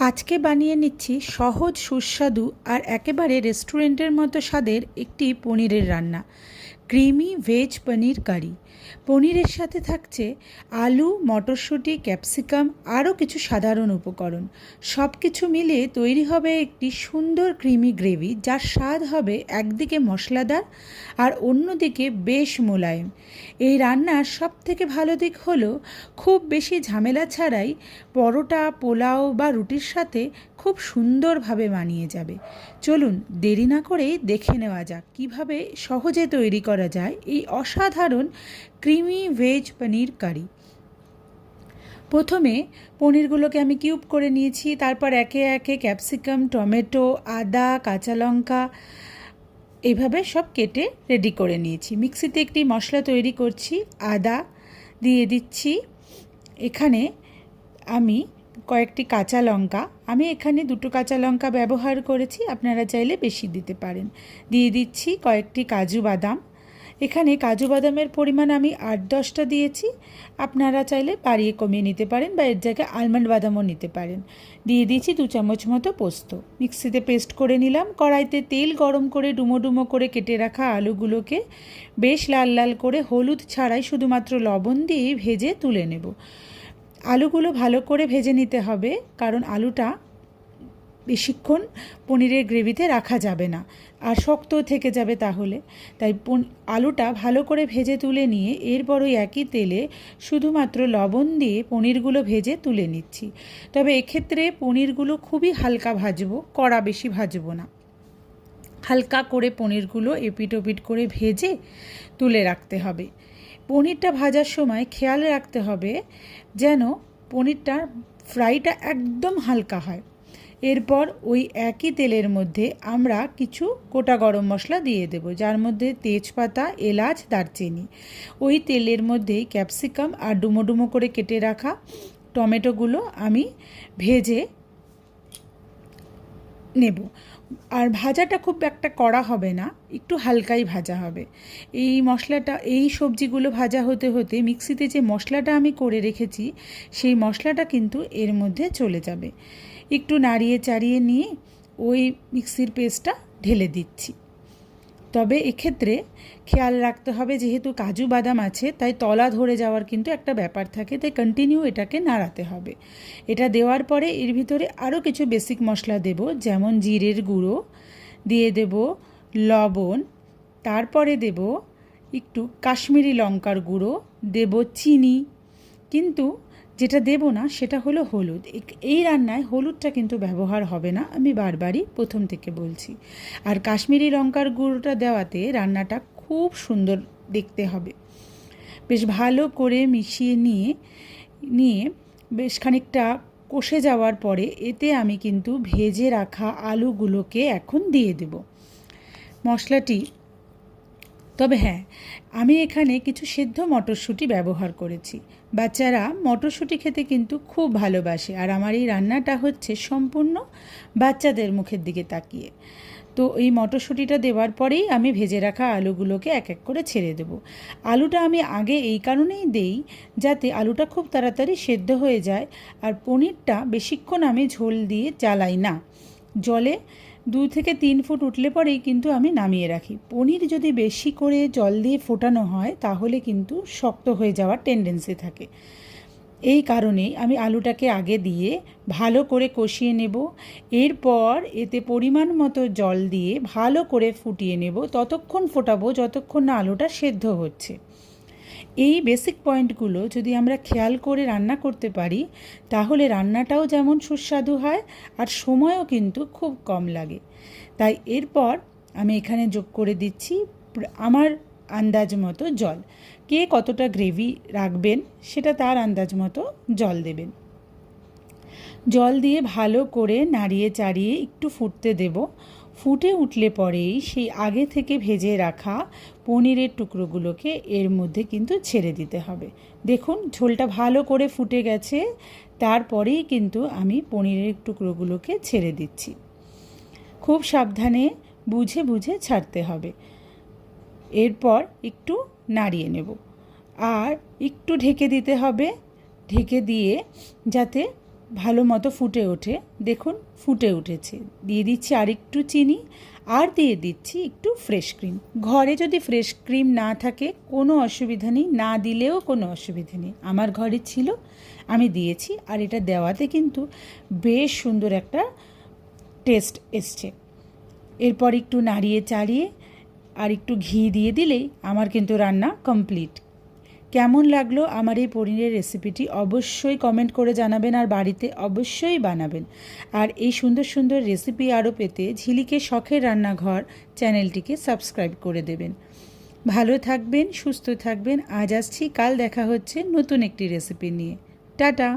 আজকে বানিয়ে নিচ্ছি সহজ সুস্বাদু আর একেবারে রেস্টুরেন্টের মতো স্বাদের একটি পনিরের রান্না, ক্রিমি ভেজ পনির কারি। পনিরের সাথে থাকছে আলু, মটরশুঁটি, ক্যাপসিকাম, আরও কিছু সাধারণ উপকরণ। সব কিছু মিলিয়ে তৈরি হবে একটি সুন্দর ক্রিমি গ্রেভি, যার স্বাদ হবে একদিকে মশলাদার আর অন্যদিকে বেশ মোলায়েম। এই রান্নার সবথেকে ভালো দিক হলো খুব বেশি ঝামেলা ছাড়াই পরোটা, পোলাও বা রুটির সাথে খুব সুন্দরভাবে মানিয়ে যাবে। চলুন দেরি না করেই দেখে নেওয়া যাক কীভাবে সহজে তৈরি করা যায় এই অসাধারণ ক্রিমি ভেজ পনির কারি। প্রথমে পনিরগুলোকে আমি কিউব করে নিয়েছি, তারপর একে একে ক্যাপসিকাম, টমেটো, আদা, কাঁচা লঙ্কা এইভাবে সব কেটে রেডি করে নিয়েছি। মিক্সিতে একটি মশলা তৈরি করছি। আদা দিয়ে দিচ্ছি, এখানে আমি কয়েকটি কাঁচা লঙ্কা, আমি এখানে 2টো কাঁচা লঙ্কা ব্যবহার করেছি, আপনারা চাইলে বেশি দিতে পারেন। দিয়ে দিচ্ছি কয়েকটি কাজু বাদাম, এখানে কাজু বাদামের পরিমাণ আমি 8-10টা দিয়েছি, আপনারা চাইলে বাড়িয়ে কমিয়ে নিতে পারেন বা এর জায়গায় আলমন্ড বাদামও নিতে পারেন। দিয়ে দিয়েছি 2 চামচ মতো পোস্ত, মিক্সিতে পেস্ট করে নিলাম। কড়াইতে তেল গরম করে ডুমো ডুমো করে কেটে রাখা আলুগুলোকে বেশ লাল লাল করে হলুদ ছাড়াই শুধুমাত্র লবণ দিয়ে ভেজে তুলে নেব। আলুগুলো ভালো করে ভেজে নিতে হবে, কারণ আলুটা বেশিক্ষণ পনিরের গ্রেভিতে রাখা যাবে না আর শক্ত থেকে যাবে তাহলে। তাই আলুটা ভালো করে ভেজে তুলে নিয়ে এরপর ওই একই তেলে শুধুমাত্র লবণ দিয়ে পনিরগুলো ভেজে তুলে নিচ্ছি। তবে এক্ষেত্রে পনিরগুলো খুবই হালকা ভাজবো, কড়া বেশি ভাজবো না। হালকা করে পনিরগুলো এপিট ওপিট করে ভেজে তুলে রাখতে হবে। পনিরটা ভাজার সময় খেয়াল রাখতে হবে যেন পনিরটার ফ্রাইটা একদম হালকা হয়। এরপর ওই একই তেলের মধ্যে আমরা কিছু গোটা গরম মশলা দিয়ে দেব, যার মধ্যে তেজপাতা, এলাচ, দারচিনি। ওই তেলের মধ্যেই ক্যাপসিকাম আর ডুমো ডুমো করে কেটে রাখা টমেটোগুলো আমি ভেজে নেব। আর ভাজাটা খুব একটা কড়া হবে না, একটু হালকাই ভাজা হবে। এই সবজিগুলো ভাজা হতে হতে মিক্সিতে যে মশলাটা আমি করে রেখেছি সেই মশলাটা কিন্তু এর মধ্যে চলে যাবে। একটু নাড়িয়ে চাড়িয়ে নিয়ে ওই মিক্সির পেস্টটা ঢেলে দিচ্ছি। তবে এক্ষেত্রে খেয়াল রাখতে হবে, যেহেতু কাজু বাদাম আছে তাই তলা ধরে যাওয়ার কিন্তু একটা ব্যাপার থাকে, তাই কন্টিনিউ এটাকে নাড়াতে হবে। এটা দেওয়ার পরে এর ভিতরে আরও কিছু বেসিক মশলা দেব, যেমন জিরের গুঁড়ো দিয়ে দেব, লবণ, তারপরে দেব একটু কাশ্মীরি লঙ্কার গুঁড়ো, দেব চিনি, কিন্তু যেটা দেব না সেটা হলো হলুদ। এই রান্নায় হলুদটা কিন্তু ব্যবহার হবে না, আমি বারবারই প্রথম থেকে বলছি। আর কাশ্মীরি লঙ্কার গুঁড়োটা দেওয়াতে রান্নাটা খুব সুন্দর দেখতে হবে। বেশ ভালো করে মিশিয়ে নিয়ে বেশ খানিকটা কষে যাওয়ার পরে এতে আমি কিন্তু ভেজে রাখা আলুগুলোকে এখন দিয়ে দেব মশলাটি। তবে হ্যাঁ, আমি এখানে কিছু সেদ্ধ মটরশুঁটি ব্যবহার করেছি। বাচ্চারা মটরশুঁটি খেতে কিন্তু খুব ভালোবাসে, আর আমার এই রান্নাটা হচ্ছে সম্পূর্ণ বাচ্চাদের মুখের দিকে তাকিয়ে। তো এই মটরশুঁটিটা দেওয়ার পরেই আমি ভেজে রাখা আলুগুলোকে এক এক করে ছেড়ে দেব। আলুটা আমি আগে এই কারণেই দেই যাতে আলুটা খুব তাড়াতাড়ি সেদ্ধ হয়ে যায়, আর পনিরটা বেশিক্ষণ আমি ঝোল দিয়ে জ্বালাই না। জলে 2 থেকে 3 ফুট উঠলে পরেই কিন্তু আমি নামিয়ে রাখি। পনির যদি বেশি করে জল দিয়ে ফোটানো হয় তাহলে কিন্তু শক্ত হয়ে যাওয়ার টেন্ডেন্সি থাকে। এই কারণেই আমি আলুটাকে আগে দিয়ে ভালো করে কষিয়ে নেব। এরপর এতে পরিমাণ মতো জল দিয়ে ভালো করে ফুটিয়ে নেব, ততক্ষণ ফোটাবো যতক্ষণ না আলুটা সেদ্ধ হচ্ছে। এই বেসিক পয়েন্টগুলো যদি আমরা খেয়াল করে রান্না করতে পারি তাহলে রান্নাটাও যেমন সুস্বাদু হয় আর সময়ও কিন্তু খুব কম লাগে। তাই এরপর আমি এখানে যোগ করে দিচ্ছি আমার আন্দাজ মতো জল। কে কতটা গ্রেভি রাখবেন সেটা তার আন্দাজ মতো জল দেবেন। জল দিয়ে ভালো করে নাড়িয়ে চাড়িয়ে একটু ফুটতে দেব। ফুটে উঠলে পরেই সেই আগে থেকে ভেজে রাখা পনিরের টুকরোগুলোকে এর মধ্যে কিন্তু ছেড়ে দিতে হবে। দেখুন ঝোলটা ভালো করে ফুটে গেছে, তারপরেই কিন্তু আমি পনিরের টুকরোগুলোকে ছেড়ে দিচ্ছি। খুব সাবধানে বুঝে বুঝে ছাড়তে হবে। এরপর একটু নাড়িয়ে নেব আর একটু ঢেকে দিতে হবে, ঢেকে দিয়ে যাতে ভালো মতো ফুটে ওঠে। দেখুন ফুটে উঠেছে। দিয়ে দিচ্ছি আরেকটু চিনি আর দিয়ে দিচ্ছি একটু ফ্রেশ ক্রিম। ঘরে যদি ফ্রেশ ক্রিম না থাকে কোনো অসুবিধা নেই, না দিলেও কোনো অসুবিধা নেই। আমার ঘরে ছিল, আমি দিয়েছি। আর এটা দেওয়াতে কিন্তু বেশ সুন্দর একটা টেস্ট এসছে। এরপর একটু নাড়িয়ে চাড়িয়ে আর একটু ঘি দিয়ে দিলেই আমার কিন্তু রান্না কমপ্লিট। কেমন লাগলো আমার এই পনিরের রেসিপিটি অবশ্যই কমেন্ট করে জানাবেন, আর বাড়িতে অবশ্যই বানাবেন। আর এই সুন্দর সুন্দর রেসিপি আরও পেতে ঝিলিকে শখের রান্নাঘর চ্যানেলটিকে সাবস্ক্রাইব করে দেবেন। ভালো থাকবেন, সুস্থ থাকবেন। আজ আসছি, কাল দেখা হচ্ছে নতুন একটি রেসিপি নিয়ে। টাটা।